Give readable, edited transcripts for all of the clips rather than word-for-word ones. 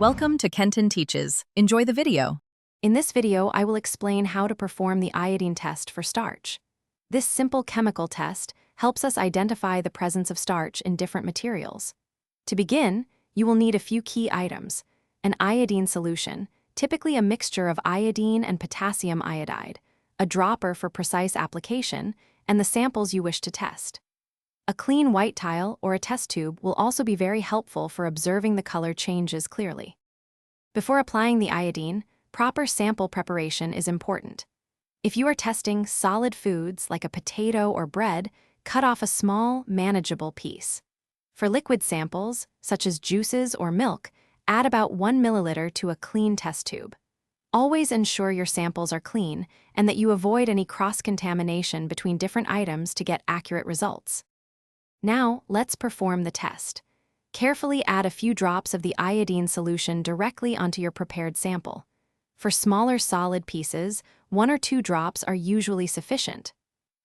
Welcome to Kenton Teaches. Enjoy the video. In this video, I will explain how to perform the iodine test for starch. This simple chemical test helps us identify the presence of starch in different materials. To begin, you will need a few key items: an iodine solution, typically a mixture of iodine and potassium iodide, a dropper for precise application, and the samples you wish to test. A clean white tile or a test tube will also be very helpful for observing the color changes clearly. Before applying the iodine, proper sample preparation is important. If you are testing solid foods like a potato or bread, cut off a small, manageable piece. For liquid samples, such as juices or milk, add about 1 milliliter to a clean test tube. Always ensure your samples are clean and that you avoid any cross-contamination between different items to get accurate results. Now, let's perform the test. Carefully add a few drops of the iodine solution directly onto your prepared sample. For smaller solid pieces, 1 or 2 drops are usually sufficient.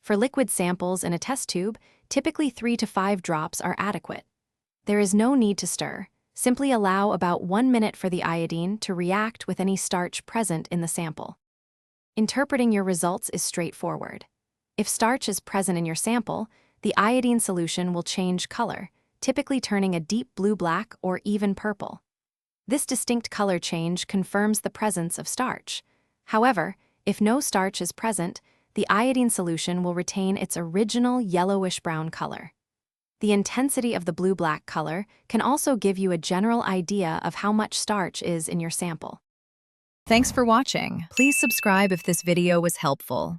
For liquid samples in a test tube, typically 3 to 5 drops are adequate. There is no need to stir. Simply allow about 1 minute for the iodine to react with any starch present in the sample. Interpreting your results is straightforward. If starch is present in your sample, the iodine solution will change color, typically turning a deep blue-black or even purple. This distinct color change confirms the presence of starch. However, if no starch is present, the iodine solution will retain its original yellowish-brown color. The intensity of the blue-black color can also give you a general idea of how much starch is in your sample. Thanks for watching. Please subscribe if this video was helpful.